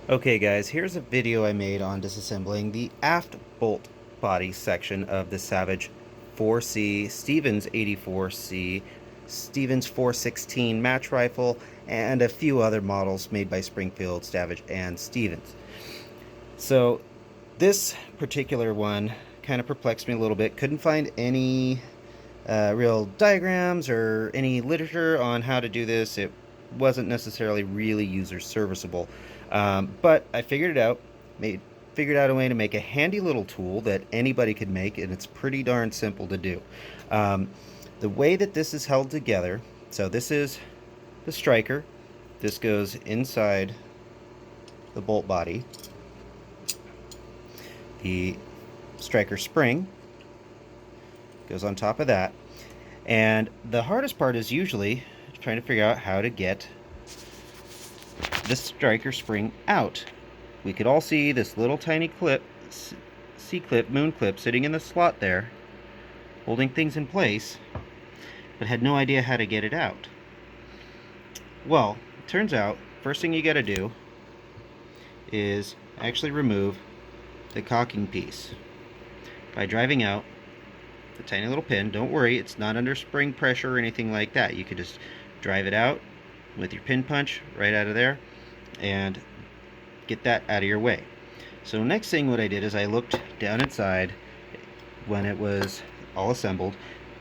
Okay guys, here's a video I made on disassembling the aft bolt body section of the Savage 4C, Stevens 84C, Stevens 416 match rifle, and a few other models made by Springfield, Savage, and Stevens. So this particular one kind of perplexed me a little bit. Couldn't find any real diagrams or any literature on how to do this. It wasn't necessarily really user serviceable, but I figured it out. Figured out a way to make a handy little tool that anybody could make, and it's pretty darn simple to do. Um, the way that this is held together, so this is the striker. This goes inside the bolt body. The striker spring goes on top of that. And the hardest part is usually trying to figure out how to get the striker spring out. We could all see this little tiny clip, C-clip, moon clip, sitting in the slot there, holding things in place, but had no idea how to get it out. Well, it turns out, first thing you gotta do is actually remove the cocking piece by driving out the tiny little pin. Don't worry, it's not under spring pressure or anything like that. You could just drive it out with your pin punch right out of there and get that out of your way. So next thing what I did is I looked down inside when it was all assembled,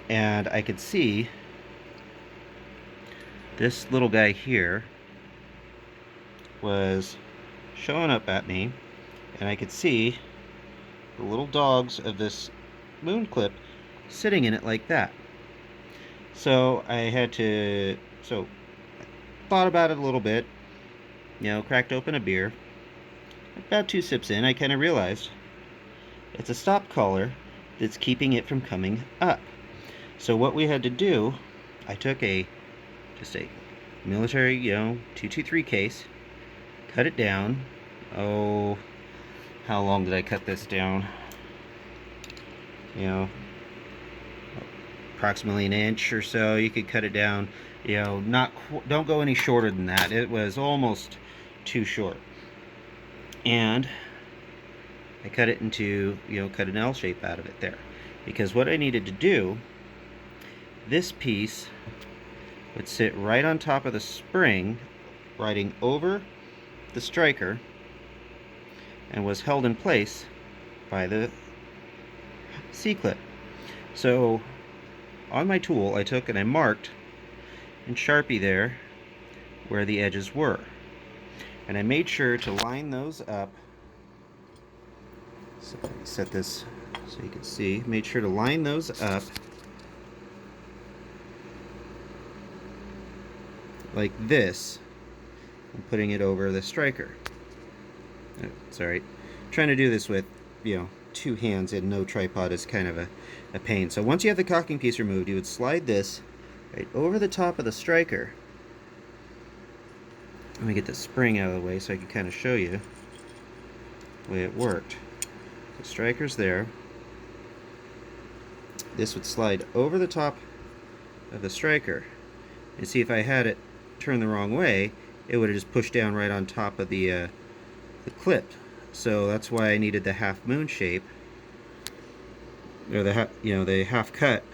and I could see this little guy here was showing up at me, and I could see the little dogs of this moon clip sitting in it like that. So I had to, thought about it a little bit, cracked open a beer. About 2 sips in, I kind of realized it's a stop collar that's keeping it from coming up. So what we had to do, I took just a military, 223 case, cut it down. Oh, how long did I cut this down? Approximately an inch or so. You could cut it down, don't go any shorter than that. It was almost too short. And I cut it into, cut an L shape out of it there. Because what I needed to do, this piece would sit right on top of the spring, riding over the striker, and was held in place by the C-clip. So on my tool, I took and I marked in Sharpie there where the edges were. And I made sure to line those up. So let me set this so you can see. Made sure to line those up like this. I'm putting it over the striker. Oh, sorry. Trying to do this with, 2 hands and no tripod is kind of a pain. So once you have the cocking piece removed, you would slide this right over the top of the striker. Let me get the spring out of the way so I can kind of show you the way it worked. The striker's there. This would slide over the top of the striker. And see, if I had it turned the wrong way, it would have just pushed down right on top of the clip. So that's why I needed the half moon shape, or the half cut,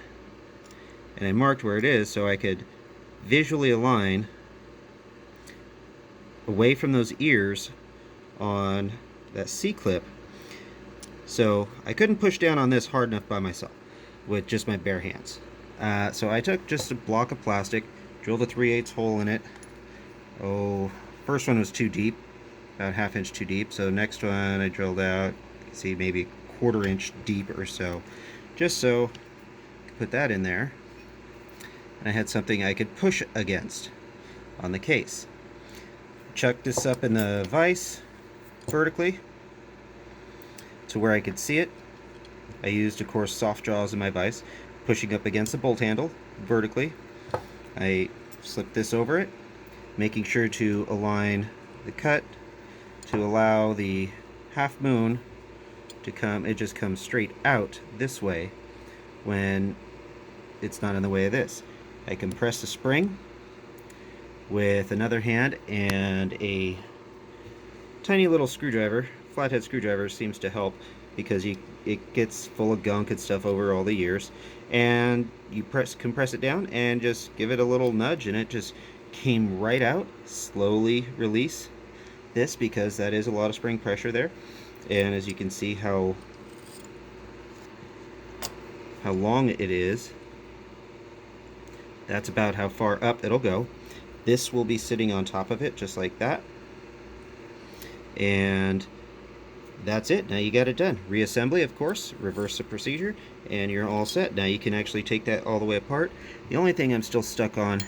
and I marked where it is so I could visually align away from those ears on that C-clip. So I couldn't push down on this hard enough by myself with just my bare hands. So I took just a block of plastic, drilled a 3/8 hole in it. Oh, first one was too deep, about 1/2 inch too deep. So next one I drilled out, you can see maybe 1/4 inch deep or so, just so I could put that in there. And I had something I could push against on the case. Chucked this up in the vise vertically to where I could see it. I used, of course, soft jaws in my vise, pushing up against the bolt handle vertically. I slipped this over it, making sure to align the cut to allow the half moon to come. It just comes straight out this way when it's not in the way of this. I compress the spring with another hand and a tiny little screwdriver, flathead screwdriver, seems to help because it gets full of gunk and stuff over all the years. And you compress it down and just give it a little nudge, and it just came right out. Slowly release this because that is a lot of spring pressure there. And as you can see how long it is, that's about how far up it'll go. This will be sitting on top of it just like that. And that's it. Now you got it done. Reassembly, of course, reverse the procedure, and you're all set. Now you can actually take that all the way apart. The only thing I'm still stuck on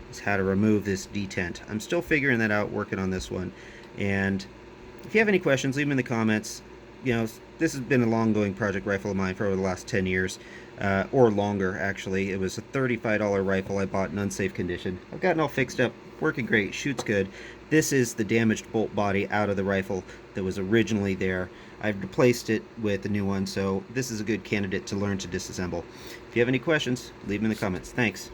is how to remove this detent. I'm still figuring that out, working on this one. And if you have any questions, leave them in the comments. You know, this has been a long-going project rifle of mine for over the last 10 years, or longer, actually. It was a $35 rifle I bought in unsafe condition. I've gotten all fixed up, working great, shoots good. This is the damaged bolt body out of the rifle that was originally there. I've replaced it with a new one, so this is a good candidate to learn to disassemble. If you have any questions, leave them in the comments. Thanks.